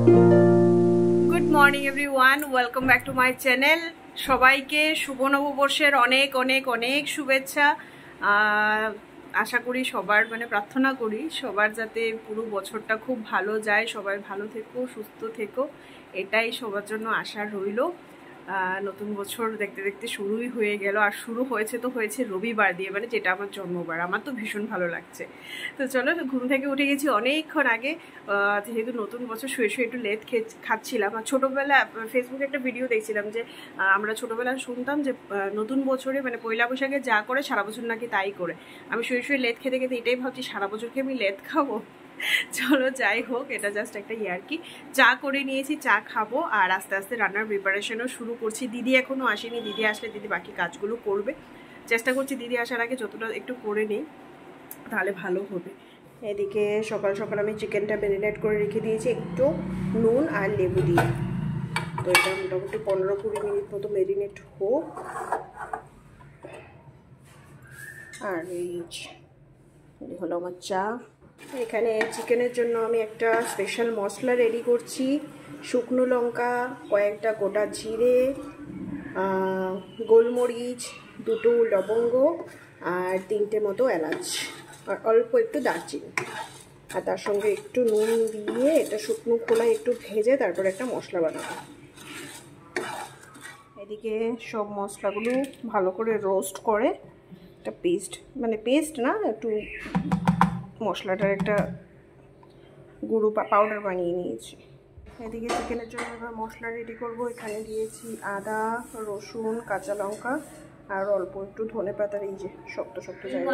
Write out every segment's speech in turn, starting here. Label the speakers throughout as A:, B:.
A: Good morning everyone, welcome back to my channel. সবাইকে শুভ নববর্ষের অনেক অনেক অনেক শুভেচ্ছা। আশা করি সবার প্রার্থনা করি সবার যাতে পুরো বছরটা খুব ভালো যায়, সবাই ভালো থেকো, সুস্থ থেকো, এটাই সবার জন্য আশা রইল। নতুন বছর দেখতে দেখতে শুরুই হয়ে গেল, আর শুরু হয়েছে তো হয়েছে রবিবার দিয়ে, যেটা আমার জন্মবার। আমার তো ভীষণ ভালো লাগছে। তো চলো, ঘুম থেকে উঠে গেছি অনেকক্ষণ আগে, যেহেতু নতুন বছর শুয়ে শুয়ে একটু লেট খাচ্ছিলাম। আর ছোটোবেলা ফেসবুকে একটা ভিডিও দেখছিলাম যে আমরা ছোটোবেলায় শুনতাম যে নতুন বছরে পয়লা বৈশাখে যা করে সারা বছর নাকি তাই করে। আমি শুয়ে শুয়ে লেট খেতে খেতে এটাই ভাবছি, সারা বছর কি আমি লেট খাবো? চলো যাই হোক, এটা জাস্ট একটা ইয়ার্কি। চা করে নিয়েছি, চা খাবো, আর আস্তে আস্তে রান্নার প্রিপারেশনও শুরু করছি। দিদি এখনও আসেনি, দিদি আসলে দিদি বাকি কাজগুলো করবে। চেষ্টা করছি দিদি আসার আগে যতটা একটু করে নিই, তাহলে ভালো হবে। এদিকে সকাল সকাল আমি চিকেনটা ম্যারিনেট করে রেখে দিয়েছি একটু নুন আর লেবু দিয়ে। তো এটা মোটামুটি 15-20 মিনিট মতো ম্যারিনেট হোক। আর এই হলো আমার চা। এখানে চিকেনের জন্য আমি একটা স্পেশাল মশলা রেডি করছি। শুকনো লঙ্কা, কয়েকটা গোটা জিরে, গোলমরিচ, 2টো লবঙ্গ, আর 3টে মতো এলাচ, আর অল্প একটু দারচিনি, আর তার সঙ্গে একটু নুন দিয়ে এটা শুকনো খোলায় একটু ভেজে তারপর একটা মশলা বানাবো। এদিকে সব মশলাগুলো ভালো করে রোস্ট করে একটা পেস্ট, পেস্ট না, একটু মশলাটার একটা গুঁড়ো পাউডার বানিয়ে নিয়েছি। এদিকে চিকেনের জন্য এবার মশলা রেডি করব। এখানে দিয়েছি আদা, রসুন, কাঁচা লঙ্কা, আর অল্প একটু ধনেপাতার এই যে শক্ত শক্ত জায়গা।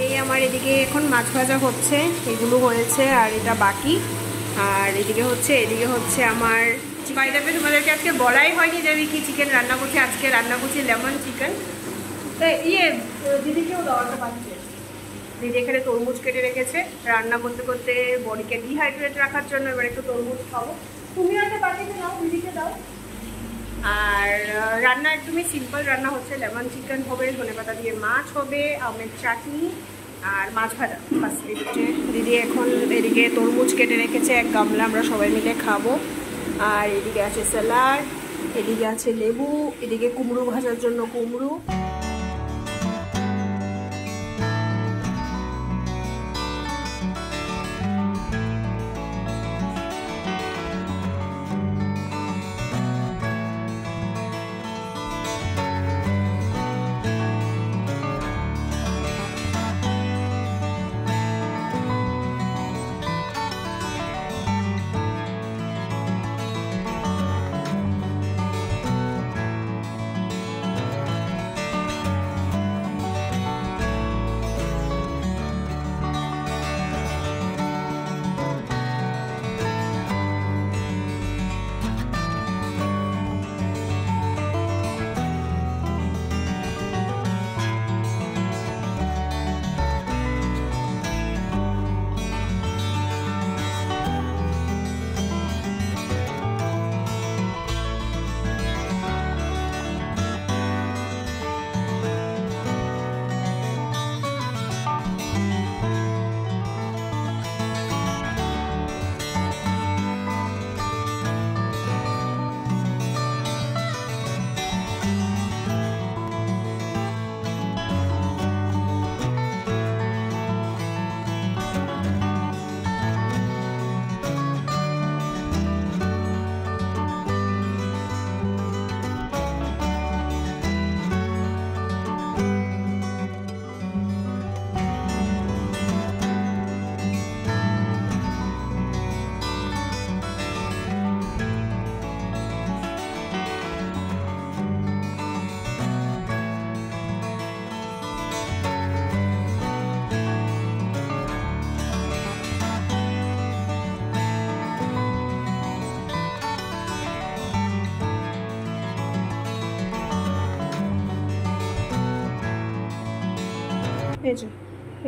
A: এই আমার এদিকে এখন মাছ ভাজা হচ্ছে, এগুলো হয়েছে আর এটা বাকি। আর এদিকে হচ্ছে আমার বাই দ্য ওয়ে তোমাদেরকে আজকে বলাই হয়নি যে আমি কি চিকেন রান্না করছি। আজকে রান্না করছি লেমন চিকেন। তো দিদিকেও দেওয়াটা পাচ্ছে। দিদি এখানে তরমুজ কেটে রেখেছে রান্না করতে করতে বডিকে ডিহাইড্রেট রাখার জন্য। এবার একটু তরমুজ খাবো। তুমি একটা বাটিতে নাও, দিদিকে দাও। আর রান্না একদমই সিম্পল রান্না হচ্ছে, লেমন চিকেন হবে, ধনেপাতা দিয়ে মাছ হবে, আমের চাটনি আর মাছ ভাজা। বাস এদিকে দিদি এখন এদিকে তরমুজ কেটে রেখেছে এক গামলা, আমরা সবাই মিলে খাবো। আর এদিকে আছে স্যালাড, এদিকে আছে লেবু, এদিকে কুমড়ো ভাজার জন্য কুমড়ো।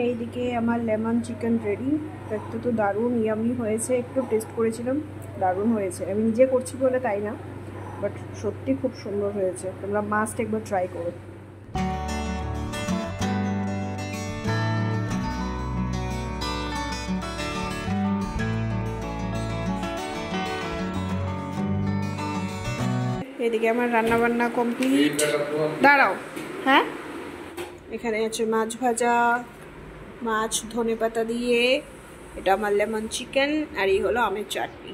A: এইদিকে আমার লেমন চিকেন রেডি। দেখতে তো দারুণ ইয়ামি হয়েছে, একটু টেস্ট করেছিলাম, দারুণ হয়েছে। আমি নিজে করছি বলে তাই না, বাট সত্যি খুব সুন্দর হয়েছে। তোমরা মাস্ট একবার ট্রাই করো। এদিকে আমার রান্না বান্না কমপ্লিট। দাঁড়াও, হ্যাঁ এখানে আছে মাছ ভাজা, মাছ ধনেপাতা দিয়ে, এটা আমার লেমন চিকেন, আর এই হলো আমের চাটনি।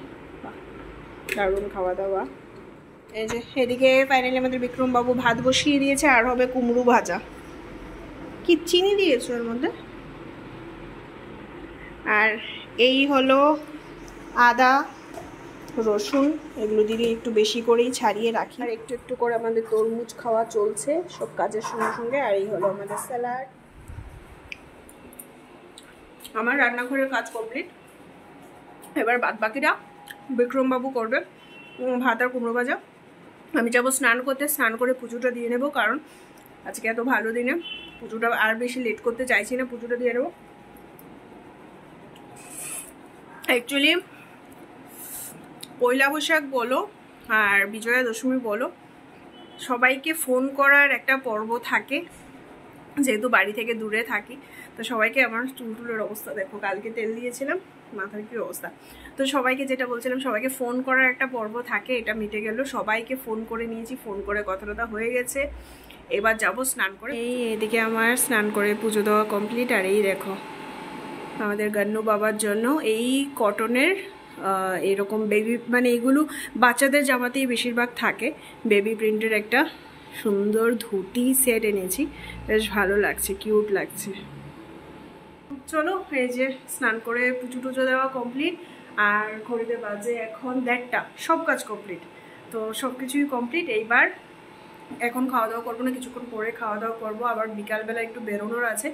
A: দারুণ খাওয়া দাওয়া। এই যে এদিকে ফাইনালি আমাদের বিক্রম বাবু ভাত বসিয়ে দিয়েছে, আর হবে কুমড়ো ভাজা। কি চিনি দিয়েছো এর মধ্যে? আর এই হলো আদা রসুন, এগুলো দিয়ে একটু বেশি করেই ছাড়িয়ে রাখি। আর একটু একটু করে আমাদের তরমুজ খাওয়া চলছে সব কাজের সঙ্গে সঙ্গে। আর এই হলো আমাদের স্যালাড। আমার রান্নাঘরের কাজ কমপ্লিট। এবার বাদ বাকিটা বিক্রম বাবু করবে, ভাত আর কুমড়ো ভাজা। আমি যাবো স্নান করতে, স্নান করে পুজোটা দিয়ে নেবো, কারণ আজকে এত ভালো দিনে পুজোটা আর বেশি লেট করতে চাইছি না, পুজোটা দিয়ে নেবো। অ্যাকচুয়ালি পয়লা বৈশাখ বলো আর বিজয়া দশমী বলো, সবাইকে ফোন করার একটা পর্ব থাকে, যেহেতু বাড়ি থেকে দূরে থাকি। তো সবাইকে, আমার চুলটুলের অবস্থা দেখো, কালকে তেল দিয়েছিলাম, মাথার কি অবস্থা। তো সবাইকে যেটা বলছিলাম, সবাইকে ফোন করার একটা পর্ব থাকে, এটা মিটে গেল। সবাইকে ফোন করে নিয়েছি, ফোন করে কথা হয়ে গেছে। এবার যাবো স্নান করে। এদিকে আমার স্নান করে পুজো দেওয়া কমপ্লিট। আর এই দেখো আমাদের গান্নু বাবার জন্য এই কটনের এরকম বেবি, মানে এগুলো বাচ্চাদের জামাতেই বেশিরভাগ থাকে, বেবি প্রিন্টের একটা সুন্দর ধুতি সেট এনেছি, বেশ ভালো লাগছে, কিউট লাগছে। চলো এই যে স্নান করে পুজো টুজো দেওয়া কমপ্লিট। আর ঘড়িতে বাজে এখন 1:30, সব কাজ কমপ্লিট। তো সব কিছুই কমপ্লিট। এইবার এখন খাওয়া দাওয়া করবো না, কিছুক্ষণ পরে খাওয়া দাওয়া করবো। আবার বিকালবেলা একটু বেরোনোর আছে,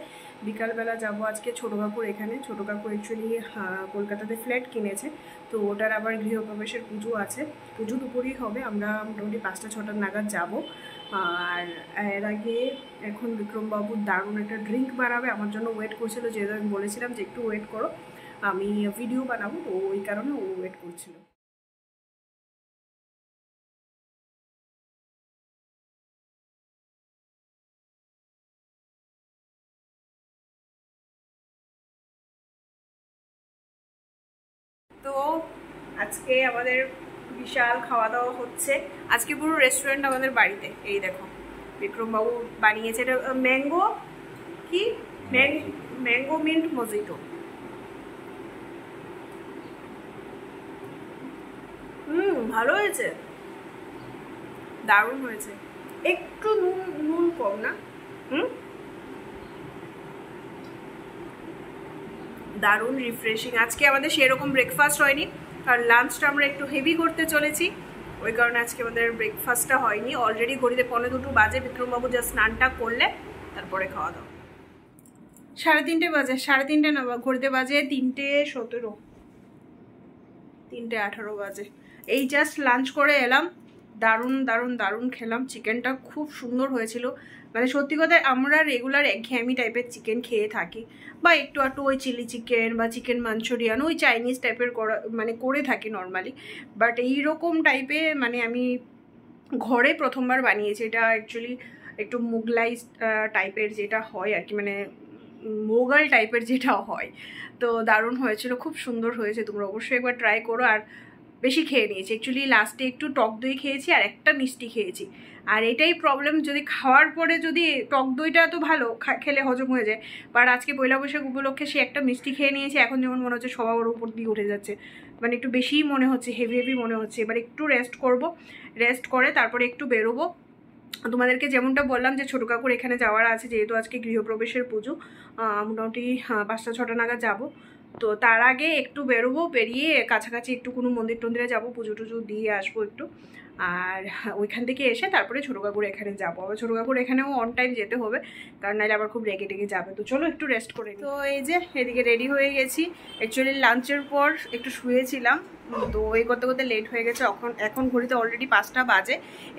A: বিকালবেলা যাব আজকে ছোটো কাকুর এখানে। ছোটো কাকু অ্যাকচুয়ালি কলকাতাতে ফ্ল্যাট কিনেছে, তো ওটার আবার গৃহপ্রবেশের পুজো আছে। পুজো দুপুরেই হবে, আমরা মোটামুটি 5টা-6টা নাগাদ যাব। আর এর আগে এখন বিক্রমবাবু দারুণ একটা ড্রিঙ্ক বানাবে, আমার জন্য ওয়েট করছিল, যেহেতু আমি বলেছিলাম যে একটু ওয়েট করো, আমি ভিডিও বানাবো, তো ওই কারণে ও ওয়েট করছিল। তো আজকে আমাদের বিশাল খাওয়া দাওয়া হচ্ছে, আজকে পুরো রেস্টুরেন্ট আমাদের বাড়িতে। এই দেখো বিক্রমবাবু বানিয়েছে, এটা ম্যাঙ্গো কি ম্যাঙ্গো মিন্ট মজিটো। ভালো হয়েছে, দারুণ হয়েছে। একটু নুন নুন কম না? দারুণ রিফ্রেশিং। আজকে আমাদের সেরকম ব্রেকফাস্ট হয়নি, কারণ লাঞ্চটা আমরা একটু হেভি করতে চলেছি, ওই কারণে আজকে আমাদের ব্রেকফাস্টটা হয়নি। অলরেডি ঘড়িতে 1:45 বাজে, বিক্রমবাবু যা স্নানটা করলে তারপরে খাওয়া দাওয়া। 3:30 বাজে, 3:30 না, ঘড়িতে বাজে 3:17, 3:18 বাজে। এই জাস্ট লাঞ্চ করে এলাম, দারুণ দারুণ দারুণ খেলাম। চিকেনটা খুব সুন্দর হয়েছিল, মানে সত্যি কথা আমরা রেগুলার একঘেয়েমি টাইপের চিকেন খেয়ে থাকি, বা একটু একটু ওই চিলি চিকেন বা চিকেন মাঞ্চুরিয়ান, ওই চাইনিজ টাইপের করা মানে করে থাকি নর্মালি। বাট এইরকম টাইপে মানে আমি ঘরে প্রথমবার বানিয়েছি। এটা অ্যাকচুয়ালি একটু মুগলাই টাইপের যেটা হয় আর কি, মানে মোগল টাইপের যেটা হয়। তো দারুণ হয়েছিল, খুব সুন্দর হয়েছে, তোমরা অবশ্যই একবার ট্রাই করো। আর বেশি খেয়ে নিয়েছি অ্যাকচুয়ালি, লাস্টে একটু টক দই খেয়েছি আর একটা মিষ্টি খেয়েছি। আর এটাই প্রবলেম, যদি খাওয়ার পরে যদি টক দইটা তো ভালো খেলে হজম হয়ে যায়, বাট আজকে পয়লা বৈশাখ উপলক্ষে সে একটা মিষ্টি খেয়ে নিয়েছি, এখন যেমন মনে হচ্ছে সবার উপর দিয়ে উঠে যাচ্ছে, মানে একটু বেশিই মনে হচ্ছে, হেভি হেভি মনে হচ্ছে। এবার একটু রেস্ট করব, রেস্ট করে তারপরে একটু বেরোবো। তোমাদেরকে যেমনটা বললাম যে ছোটো কাকুর এখানে যাওয়ার আছে, যেহেতু আজকে গৃহপ্রবেশের পুজো, মোটামুটি 5টা-6টা নাগাদ যাবো। তো তার আগে একটু বেরোবো, বেরিয়ে কাছাকাছি একটু কোনো মন্দির টন্দিরে যাবো, পুজো টুজো দিয়ে আসবো একটু। আর ওইখান থেকে এসে তারপরে ছোটো কাকুর এখানে যাবো। আবার ছোটো কাকুর এখানেও অন টাইম যেতে হবে, কারণ নাহলে আবার খুব রেগে টেগে যাবে। তো চলো একটু রেস্ট করে নিই। তো এই যে এদিকে রেডি হয়ে গেছি, অ্যাকচুয়ালি লাঞ্চের পর একটু শুয়েছিলাম, তো এই করতে করতে লেট হয়ে গেছে। এখন ঘড়িতে অলরেডি 5টা বাজে।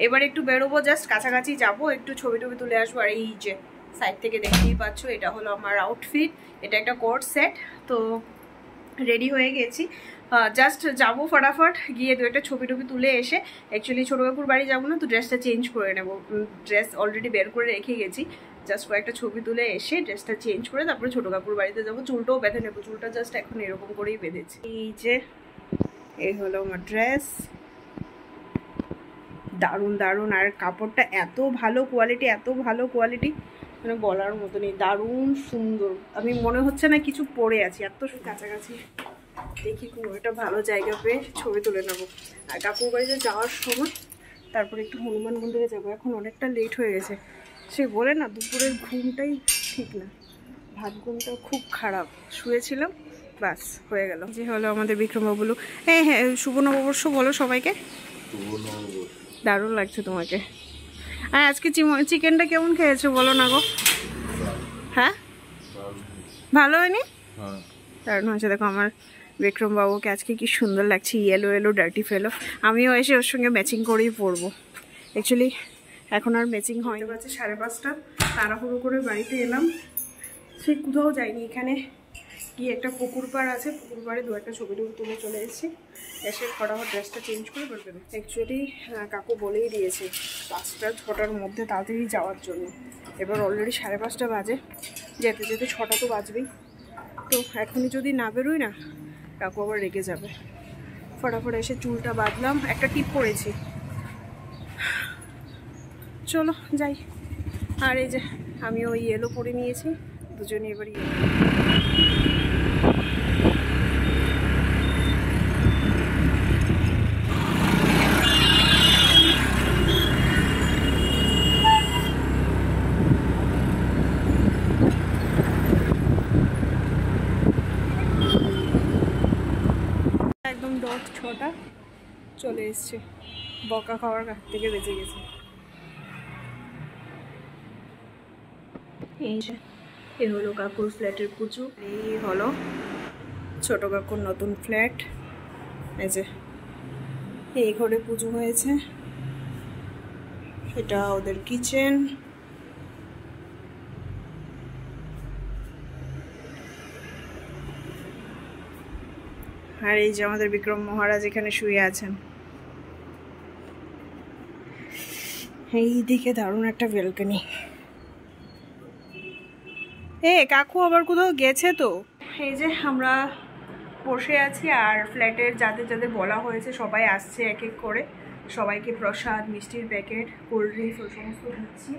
A: এবার একটু বেরোবো, জাস্ট কাছাকাছি যাব, একটু ছবি টবি তুলে আসবো। আর এই যে সাইড থেকে দেখতেই পাচ্ছ, এটা হলো আমার আউটফিট, এটা একটা কোট সেট। তো রেডি হয়ে গেছি, জাস্ট যাবো ফটাফট, গিয়ে দু একটা ছবি টবি তুলে এসে, অ্যাকচুয়ালি ছোটো কাকুর বাড়ি যাবো না, তো ড্রেসটা চেঞ্জ করে নেবো। ড্রেস অলরেডি বের করে রেখে গেছি, জাস্ট কয়েকটা ছবি তুলে এসে ড্রেসটা চেঞ্জ করে তারপরে ছোটো কাকুর বাড়িতে যাবো। চুলটাও বেঁধে নেবো, চুলটা জাস্ট এখন এরকম করেই বেঁধেছি। এই যে এই হলো আমার ড্রেস, দারুণ দারুণ। আর কাপড়টা এত ভালো কোয়ালিটি, এত ভালো কোয়ালিটি, মানে বলার মতো নেই, দারুণ সুন্দর। আমি মনে হচ্ছে না কিছু পরে আছি, এত কাছাকাছি। দেখি কোনো একটা ভালো জায়গা পেয়ে ছবি তুলে নেবো। আর কাকুর বাড়িতে যাওয়ার সময় তারপরে একটু হনুমান মন্দিরে যাবো, এখন অনেকটা লেট হয়ে গেছে। সে বলে না দুপুরের ঘুমটাই ঠিক না, ভাত ঘুমটা খুব খারাপ, শুয়েছিলাম বাস হয়ে গেল। যে হলো আমাদের বিক্রমবাবুলু। হ্যাঁ হ্যাঁ, শুভ নববর্ষ বলো সবাইকে। দারুণ লাগছে তোমাকে। আর আজকে চিকেনটা কেমন খেয়েছো বলো না গো? হ্যাঁ ভালো হয়নি? দারুণ হয়েছে। দেখো আমার বিক্রমবাবুকে আজকে কি সুন্দর লাগছে, ইয়েলো ইয়েলো ডার্টি ফেলো। আমিও এসে ওর সঙ্গে ম্যাচিং করেই পরবো। অ্যাকচুয়ালি এখন আর ম্যাচিং হয়নি, বাজে 5:30। তাড়াহুড়ো করে বাড়িতে এলাম, সে কোথাও যায়নি। এখানে কি একটা পুকুর পাড় আছে, পুকুর পাড়ে দু একটা ছবি টবি তুলে চলে এসেছি। এসে ফটাফট ড্রেসটা চেঞ্জ করে বেরোবে। অ্যাকচুয়ালি কাকু বলেই দিয়েছে 5টা-6টার মধ্যে তাড়াতাড়ি যাওয়ার জন্য। এবার অলরেডি 5:30 বাজে, যেতে যেতে 6টা তো বাজবেই। তো এখনই যদি না বেরোই না, কাকু আবার রেগে যাবে। ফটাফট এসে চুলটা বাঁধলাম, একটা টিপ পরেছি। চলো যাই। আর এই যে আমিও ইয়েলো পরে নিয়েছি, দুজনে এবার ইয়েলো। একদম ডট 6টা চলে এসছে, বকা খাওয়ার কাছ থেকে বেঁচে গেছে। এই যে এ হলো কাকুর ফ্ল্যাটের পুজো, এই হলো ছোট কাকুর নতুন ফ্ল্যাট। এই যে এই ঘরে পুজো হয়েছে, এটা ওদের কিচেন। আর এই যে আমাদের বিক্রম মহারাজ এখানে শুয়ে আছেন। এই দিকে দারুণ একটা ব্যালকনি। কাকু আবার কোথাও গেছে তো। এই যে আমরা বসে আছি আর ফ্ল্যাটের যাদের যাদের বলা হয়েছে সবাই আসছে এক এক করে, সবাইকে প্রসাদ, মিষ্টির প্যাকেট, কোল্ড ড্রিঙ্কস ও সমস্ত দিচ্ছি।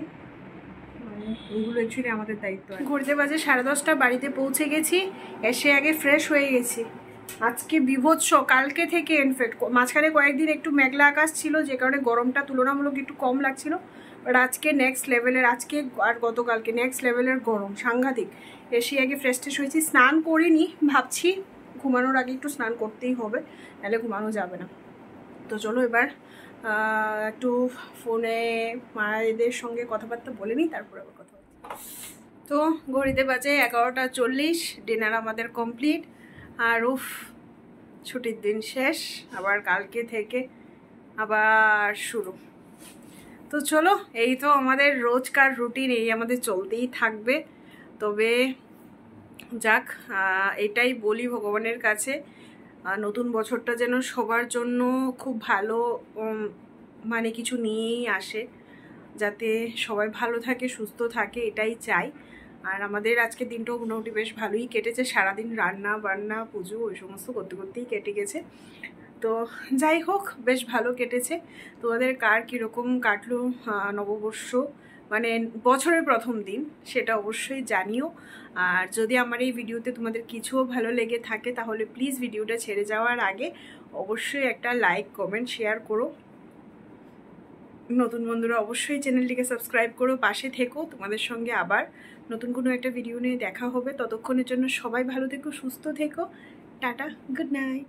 A: মানে ওইগুলো অ্যাকচুয়ালি আমাদের দায়িত্ব। ঘুরতে বাজে 10:30, বাড়িতে পৌঁছে গেছি, এসে আগে ফ্রেশ হয়ে গেছি। আজকে বিভৎস, কালকে থেকে ইনফ্যাক্ট মাঝখানে কয়েকদিন একটু মেঘলা আকাশ ছিল, যে কারণে গরমটা তুলনামূলক একটু কম লাগছিল। বাট আজকে নেক্সট লেভেলের, আজকে আর গতকালকে নেক্সট লেভেলের গরম, সাংঘাতিক। এসে আগে ফ্রেশ ট্রেশ হয়েছি, স্নান করিনি, ভাবছি ঘুমানোর আগে একটু স্নান করতেই হবে, নাহলে ঘুমানো যাবে না। তো চলো এবার একটু ফোনে মায়েদের সঙ্গে কথাবার্তা বলে নিই, তারপর আবার কথা হচ্ছে। তো ঘড়িতে বাজে 11:40, ডিনার আমাদের কমপ্লিট। আর ছুটির দিন শেষ, আবার কালকে থেকে আবার শুরু। তো চলো, এই তো আমাদের রোজকার রুটিন, এই আমাদের চলতেই থাকবে। তবে যাক, এটাই বলি ভগবানের কাছে, নতুন বছরটা যেন সবার জন্য খুব ভালো মানে কিছু নিয়েই আসে, যাতে সবাই ভালো থাকে, সুস্থ থাকে, এটাই চাই। আর আমাদের আজকের দিনটাও মোটামুটি বেশ ভালোই কেটেছে, সারাদিন রান্না বান্না পুজো ওই সমস্ত করতে করতেই কেটে গেছে। তো যাই হোক, বেশ ভালো কেটেছে। তোমাদের কার কীরকম কাটলো নববর্ষ, মানে বছরের প্রথম দিন, সেটা অবশ্যই জানিও। আর যদি আমার এই ভিডিওতে তোমাদের কিছুও ভালো লেগে থাকে, তাহলে প্লিজ ভিডিওটা ছেড়ে যাওয়ার আগে অবশ্যই একটা লাইক, কমেন্ট, শেয়ার করো। নতুন বন্ধুরা অবশ্যই চ্যানেলটিকে সাবস্ক্রাইব করো, পাশে থেকো। তোমাদের সঙ্গে আবার নতুন কোনো একটা ভিডিও নিয়ে দেখা হবে। ততক্ষণের জন্য সবাই ভালো থেকো, সুস্থ থেকো। Tata, good night.